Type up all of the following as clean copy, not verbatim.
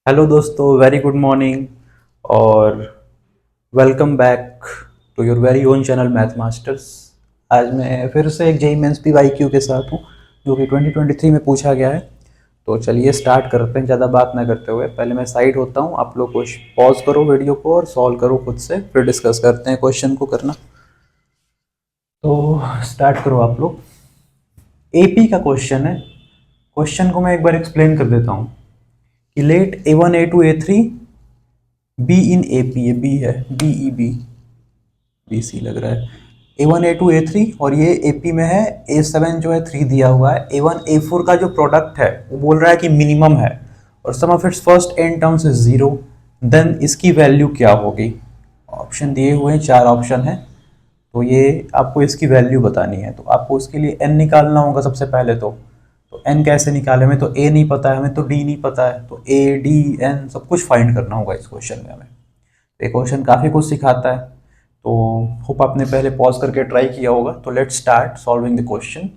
Hello दोस्तों, very good morning और welcome back to your very own channel Math Masters. आज मैं फिर से एक जेई मेंस पीवाईक्यू के साथ हूँ जो कि 2023 में पूछा गया है। तो चलिए स्टार्ट करते हैं, ज़्यादा बात ना करते हुए। पहले मैं साइड होता हूँ, आप लोग कुछ पॉज करो वीडियो को और सॉल्व करो खुद से, फिर डिस्कस करते हैं क्वेश्चन को करना। तो स्टार्ट करो आप लोग। एपी का क्वेश्चन है। क्वेश्चन को मैं एक बार एक्सप्लेन कर देता हूँ कि let A1 A2 A3 be in A P, ये बी है, बी ई बी सी लग रहा है। A1 A2 A3 और ये ए पी में है। A7 जो है 3 दिया हुआ है। A1 A4 का जो प्रोडक्ट है वो बोल रहा है कि मिनिमम है और sum of its first n terms is 0। Then इसकी वैल्यू क्या होगी? ऑप्शन दिए हुए हैं, 4 ऑप्शन है। तो ये आपको इसकी वैल्यू बतानी है, तो आपको उसके लिए n निकालना होगा सबसे पहले। तो n कैसे निकाले? हमें तो a नहीं पता है, हमें तो d नहीं पता है, तो a d n सब कुछ फाइंड करना होगा इस क्वेश्चन में हमें। ये क्वेश्चन काफ़ी कुछ सिखाता है, तो होप आपने पहले पॉज करके ट्राई किया होगा। तो let's start solving the question.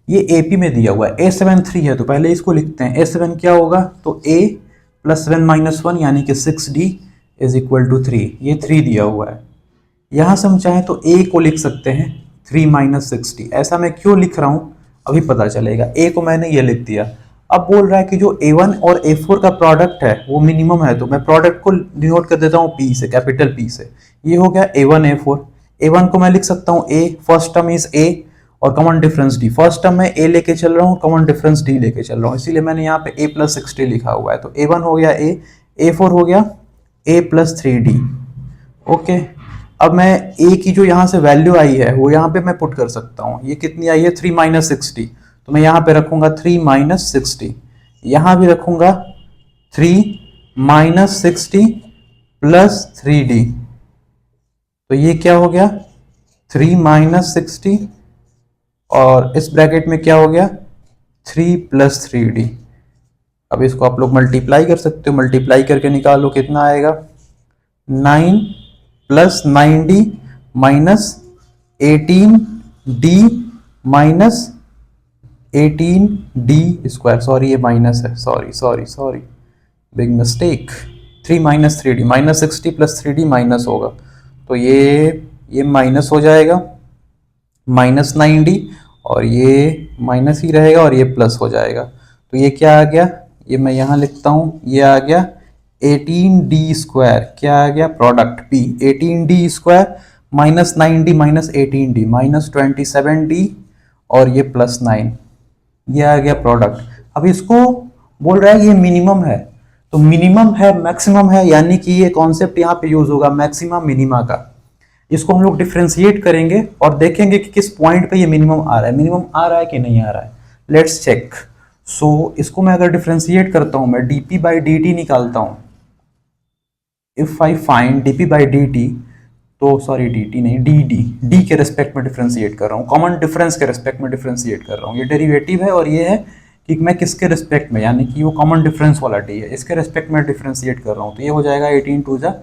ये AP में दिया हुआ है, A7 3 है, तो पहले इसको लिखते हैं। A7 क्या होगा? तो A प्लस 7 माइनस 1 यानी कि 6D इज इक्वल टू 3। ये 3 दिया हुआ है। यहाँ से हम चाहें तो A को लिख सकते हैं 3 माइनस 60। ऐसा मैं क्यों लिख रहा हूँ अभी पता चलेगा। A को मैंने ये लिख दिया। अब बोल रहा है कि जो A1 और A4 का प्रोडक्ट है वो मिनिमम है, तो मैं प्रोडक्ट को डिनोट कर देता हूँ P से, कैपिटल P से। ये हो गया A1 A4। A1 को मैं लिख सकता हूँ A, first term is A और common difference D। First term में A लेके चल रहा हूँ, कॉमन डिफरेंस D लेके चल रहा हूँ, इसीलिए मैंने यहाँ पे A प्लस 60 लिखा हुआ है। तो A1 हो गया A, A4 हो गया A प्लस 3D। ओके। अब मैं ए की जो यहाँ से वैल्यू आई है वो यहाँ पे मैं पुट कर सकता हूँ। ये कितनी आई है? 3 माइनस 60। तो मैं यहाँ पे रखूंगा 3 माइनस 60, यहाँ भी रखूंगा 3 माइनस 60 प्लस 3D। तो ये क्या हो गया? 3 माइनस 60 और इस ब्रैकेट में क्या हो गया? 3 प्लस 3D। अब इसको आप लोग मल्टीप्लाई कर सकते हो, मल्टीप्लाई करके निकालो कितना आएगा। 9 plus 9D minus 18D minus 18D square. Sorry ये माइनस है, sorry sorry sorry, big mistake. 3 minus 3D, minus 60 plus 3D minus होगा, तो ये माइनस हो जाएगा, माइनस 9D, और ये माइनस ही रहेगा और ये प्लस हो जाएगा। तो ये क्या आ गया? ये मैं यहाँ लिखता हूँ, ये आ गया 18D स्क्वायर। क्या आ गया? Product P 18D square minus 9D minus 18D minus 27D और ये प्लस 9। ये आ गया प्रोडक्ट। अब इसको बोल रहा है ये मिनिमम है, तो मिनिमम है मैक्सिमम है, यानी कि ये कॉन्सेप्ट यहाँ पे यूज होगा मैक्सिमम मिनिमा का। इसको हम लोग डिफ्रेंशिएट करेंगे और देखेंगे कि किस पॉइंट पे ये मिनिमम आ रहा है, मिनिमम आ रहा है कि नहीं आ रहा है। Let's check. सो इसको मैं अगर डिफ्रेंशिएट करता हूं, मैं dp बाई dt निकालता हूं। If I find dp by dt, तो सॉरी dt नहीं, d के रेस्पेक्ट में डिफ्रेंशिएट कर रहा हूँ, कॉमन डिफरेंस के रेस्पेक्ट में डिफ्रेंशिएट कर रहा हूँ। ये डेरिवेटिव है और ये है कि मैं किसके रेस्पेक्ट में, यानी कि वो कॉमन डिफरेंस वाला d है, इसके रेस्पेक्ट में डिफ्रेंशिएट कर रहा हूँ। तो ये हो जाएगा 18 टू जा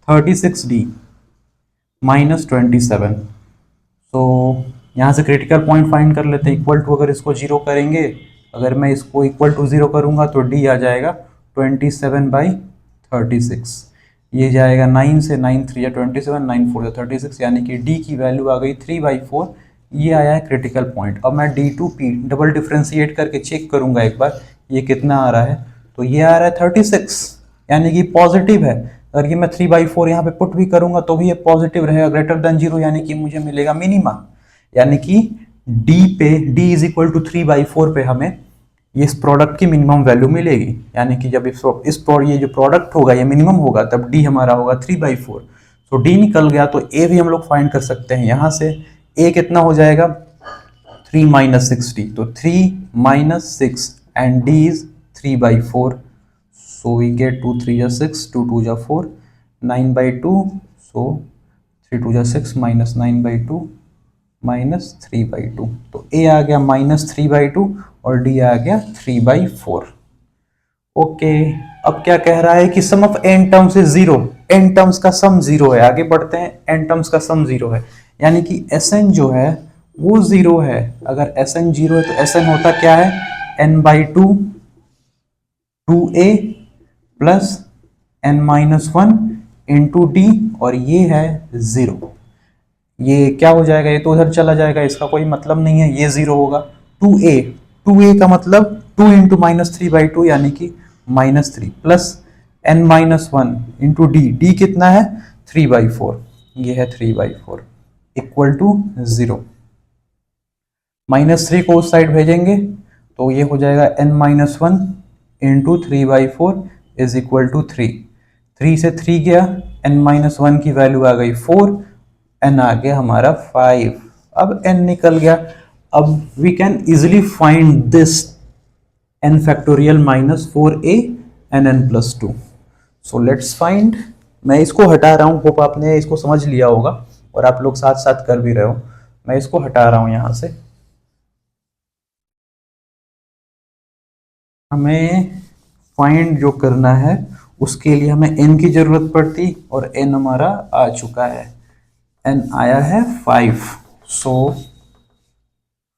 36D माइनस 27। तो यहाँ से क्रिटिकल पॉइंट फाइंड कर लेते हैं। इक्वल टू अगर इसको जीरो करेंगे, अगर मैं इसको इक्वल टू जीरो करूँगा तो डी आ जाएगा 27/36। ये जाएगा 9 से, 9 3 या 27, 9 4 या 36, यानी कि डी की वैल्यू आ गई 3/4। ये आया है क्रिटिकल पॉइंट। अब मैं D2P डबल डिफ्रेंशिएट करके चेक करूँगा एक बार ये कितना आ रहा है। तो ये आ रहा है 36, यानी कि पॉजिटिव है। अगर ये मैं 3/4 यहाँ पे पुट भी करूंगा तो भी ये पॉजिटिव रहेगा, ग्रेटर देन 0, यानी कि मुझे मिलेगा मिनिमा। यानी कि D पे, D इज इक्वल टू 3/4 पे हमें इस प्रोडक्ट की मिनिमम वैल्यू मिलेगी। यानी कि जब ये जो प्रोडक्ट होगा ये मिनिमम होगा, तब D हमारा होगा 3/4। तो D निकल गया, तो A भी हम लोग फाइंड कर सकते हैं यहाँ से। A कितना हो जाएगा? 3 माइनस 60, तो 3 minus 6 and D is 3/4। So we get 2 3 जा 6, 2 2 जा 4, 9/2। So 3 2 जा 6 माइनस 9/2 माइनस 3/2। तो A आ गया माइनस 3/2 और D आ गया 3/4। ओके। अब क्या कह रहा है कि sum of n terms is zero, n terms का सम जीरो है। आगे बढ़ते हैं। n टर्म्स का सम जीरो है, यानी कि Sn जो है वो जीरो है। अगर Sn जीरो है तो Sn होता क्या है? n/2 2a plus n-1 into D, और ये है 0। ये क्या हो जाएगा, ये तो उधर चला जाएगा, इसका कोई मतलब नहीं है, ये 0 होगा। 2a का मतलब 2 इंटू -3/2 यानी कि -3 प्लस n-1 इंटू डी कितना है 3/4, ये है 3/4 इक्वल टू 0। -3 को उस साइड भेजेंगे तो ये हो जाएगा n-1 into 3/4 is equal to 3। 3 से 3 गया, n-1 की वैल्यू आ गई 4, n आ गया हमारा 5। अब n निकल गया। अब we can easily find this n factorial -4a and n plus 2। So let's find. मैं इसको हटा रहा हूँ, होप आपने इसको समझ लिया होगा और आप लोग साथ साथ कर भी रहे हो। मैं इसको हटा रहा हूँ यहाँ से। हमें फाइंड जो करना है उसके लिए हमें n की जरूरत पड़ती, और n हमारा आ चुका है, n आया है 5। सो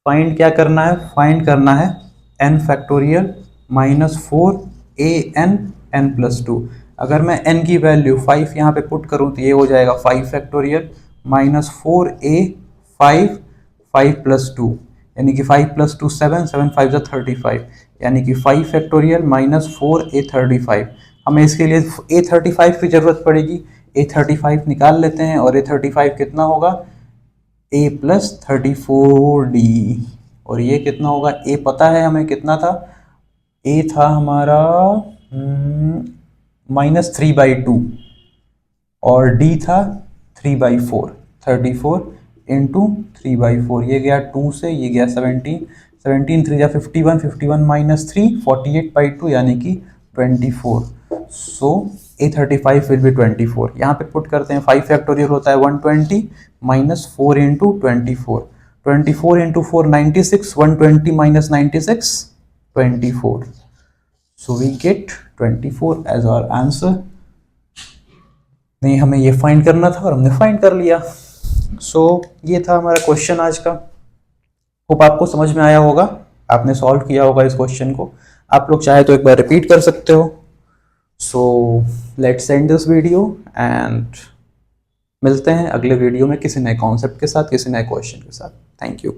फाइंड क्या करना है, फाइंड करना है n factorial -4a n plus 2। अगर मैं n की वैल्यू 5 यहाँ पे पुट करूँ तो ये हो जाएगा 5 फैक्टोरियल -4a 5 5 प्लस 2 यानी कि 5 प्लस 2 7 7 5 35 यानी कि 5 फैक्टोरियल -4a 35। हमें इसके लिए a 35 की जरूरत पड़ेगी, a 35 निकाल लेते हैं, और a 35 कितना होगा a प्लस 34d, और ये कितना होगा a पता है हमें कितना था, a था हमारा -3/2 और d था 3/4। 34 इंटू 3/4, ये गया 2 से, ये गया 17, 17 3 जा 51, 51 -3 48/2 यानी कि 24। सो a35 विल बी 24। यहाँ पे पुट करते हैं, 5 फैक्टोरियल होता है 120 -4 into 24, 24 into 4 96, 120 -96 24। So we get 24 as our answer. नहीं, हमें ये फाइंड करना था और हमने फाइंड कर लिया। सो ये था हमारा क्वेश्चन आज का। होप आपको समझ में आया होगा, आपने सॉल्व किया होगा इस क्वेश्चन को। आप लोग चाहे तो एक बार रिपीट कर सकते हो। So let's end this video and मिलते हैं अगले वीडियो में किसी नए कॉन्सेप्ट के साथ, किसी नए क्वेश्चन के साथ। Thank you.